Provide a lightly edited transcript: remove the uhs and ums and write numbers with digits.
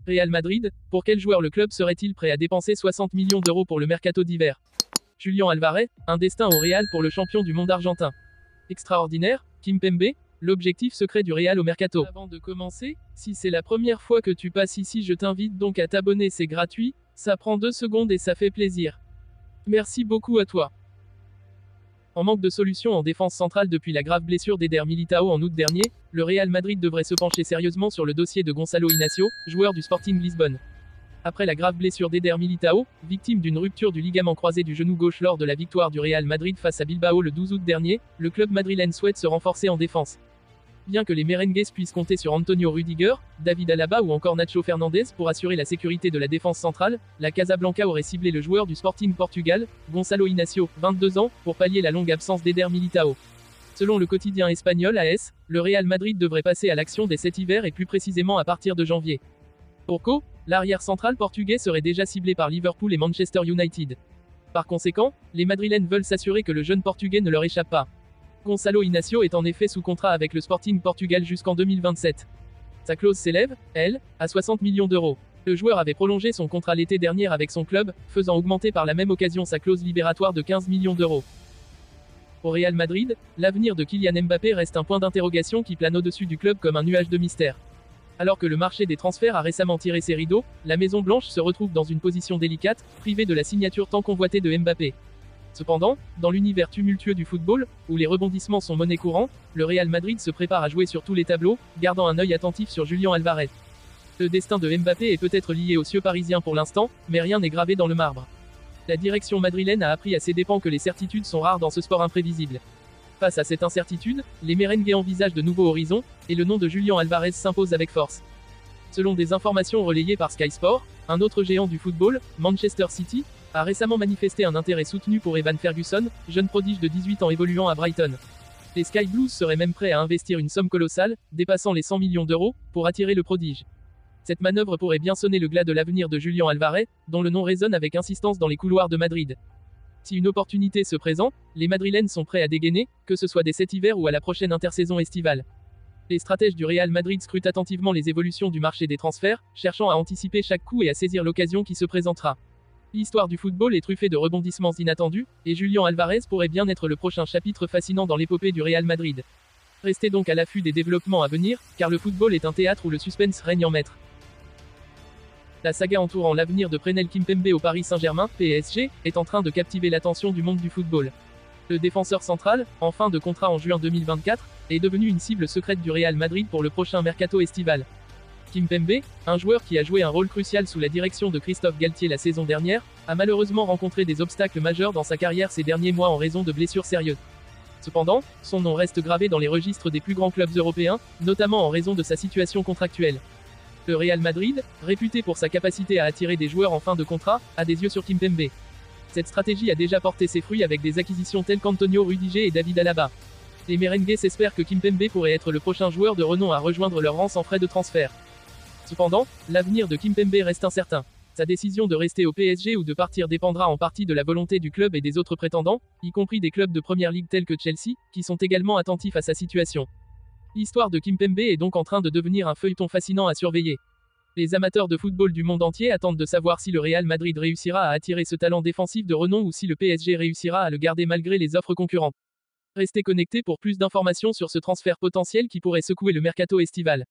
Real Madrid, pour quel joueur le club serait-il prêt à dépenser 60 millions d'euros pour le mercato d'hiver? Julián Álvarez, un destin au Real pour le champion du monde argentin. Extraordinaire, Kimpembe, l'objectif secret du Real au mercato. Avant de commencer, si c'est la première fois que tu passes ici, je t'invite donc à t'abonner, c'est gratuit, ça prend 2 secondes et ça fait plaisir. Merci beaucoup à toi. En manque de solution en défense centrale depuis la grave blessure d'Eder Militao en août dernier, le Real Madrid devrait se pencher sérieusement sur le dossier de Gonçalo Inacio, joueur du Sporting Lisbonne. Après la grave blessure d'Eder Militao, victime d'une rupture du ligament croisé du genou gauche lors de la victoire du Real Madrid face à Bilbao le 12 août dernier, le club madrilène souhaite se renforcer en défense. Bien que les merengues puissent compter sur Antonio Rüdiger, David Alaba ou encore Nacho Fernandez pour assurer la sécurité de la défense centrale, la Casablanca aurait ciblé le joueur du Sporting Portugal, Gonçalo Inacio, 22 ans, pour pallier la longue absence d'Eder Militao. Selon le quotidien espagnol AS, le Real Madrid devrait passer à l'action dès cet hiver et plus précisément à partir de janvier. Pour co, l'arrière central portugais serait déjà ciblé par Liverpool et Manchester United. Par conséquent, les Madrilènes veulent s'assurer que le jeune portugais ne leur échappe pas. Gonçalo Inacio est en effet sous contrat avec le Sporting Portugal jusqu'en 2027. Sa clause s'élève, elle, à 60 millions d'euros. Le joueur avait prolongé son contrat l'été dernier avec son club, faisant augmenter par la même occasion sa clause libératoire de 15 millions d'euros. Au Real Madrid, l'avenir de Kylian Mbappé reste un point d'interrogation qui plane au-dessus du club comme un nuage de mystère. Alors que le marché des transferts a récemment tiré ses rideaux, la Maison Blanche se retrouve dans une position délicate, privée de la signature tant convoitée de Mbappé. Cependant, dans l'univers tumultueux du football, où les rebondissements sont monnaie courante, le Real Madrid se prépare à jouer sur tous les tableaux, gardant un œil attentif sur Julián Álvarez. Le destin de Mbappé est peut-être lié aux cieux parisiens pour l'instant, mais rien n'est gravé dans le marbre. La direction madrilène a appris à ses dépens que les certitudes sont rares dans ce sport imprévisible. Face à cette incertitude, les merengues envisagent de nouveaux horizons, et le nom de Julián Álvarez s'impose avec force. Selon des informations relayées par Sky Sport, un autre géant du football, Manchester City, a récemment manifesté un intérêt soutenu pour Evan Ferguson, jeune prodige de 18 ans évoluant à Brighton. Les Sky Blues seraient même prêts à investir une somme colossale, dépassant les 100 millions d'euros, pour attirer le prodige. Cette manœuvre pourrait bien sonner le glas de l'avenir de Julián Álvarez, dont le nom résonne avec insistance dans les couloirs de Madrid. Si une opportunité se présente, les Madrilènes sont prêts à dégainer, que ce soit dès cet hiver ou à la prochaine intersaison estivale. Les stratèges du Real Madrid scrutent attentivement les évolutions du marché des transferts, cherchant à anticiper chaque coup et à saisir l'occasion qui se présentera. L'histoire du football est truffée de rebondissements inattendus, et Julián Álvarez pourrait bien être le prochain chapitre fascinant dans l'épopée du Real Madrid. Restez donc à l'affût des développements à venir, car le football est un théâtre où le suspense règne en maître. La saga entourant l'avenir de Presnel Kimpembe au Paris Saint-Germain, PSG, est en train de captiver l'attention du monde du football. Le défenseur central, en fin de contrat en juin 2024, est devenu une cible secrète du Real Madrid pour le prochain mercato estival. Kimpembe, un joueur qui a joué un rôle crucial sous la direction de Christophe Galtier la saison dernière, a malheureusement rencontré des obstacles majeurs dans sa carrière ces derniers mois en raison de blessures sérieuses. Cependant, son nom reste gravé dans les registres des plus grands clubs européens, notamment en raison de sa situation contractuelle. Le Real Madrid, réputé pour sa capacité à attirer des joueurs en fin de contrat, a des yeux sur Kimpembe. Cette stratégie a déjà porté ses fruits avec des acquisitions telles qu'Antonio Rüdiger et David Alaba. Les merengues espèrent que Kimpembe pourrait être le prochain joueur de renom à rejoindre leur rang sans frais de transfert. Cependant, l'avenir de Kimpembe reste incertain. Sa décision de rester au PSG ou de partir dépendra en partie de la volonté du club et des autres prétendants, y compris des clubs de première ligue tels que Chelsea, qui sont également attentifs à sa situation. L'histoire de Kimpembe est donc en train de devenir un feuilleton fascinant à surveiller. Les amateurs de football du monde entier attendent de savoir si le Real Madrid réussira à attirer ce talent défensif de renom ou si le PSG réussira à le garder malgré les offres concurrentes. Restez connectés pour plus d'informations sur ce transfert potentiel qui pourrait secouer le mercato estival.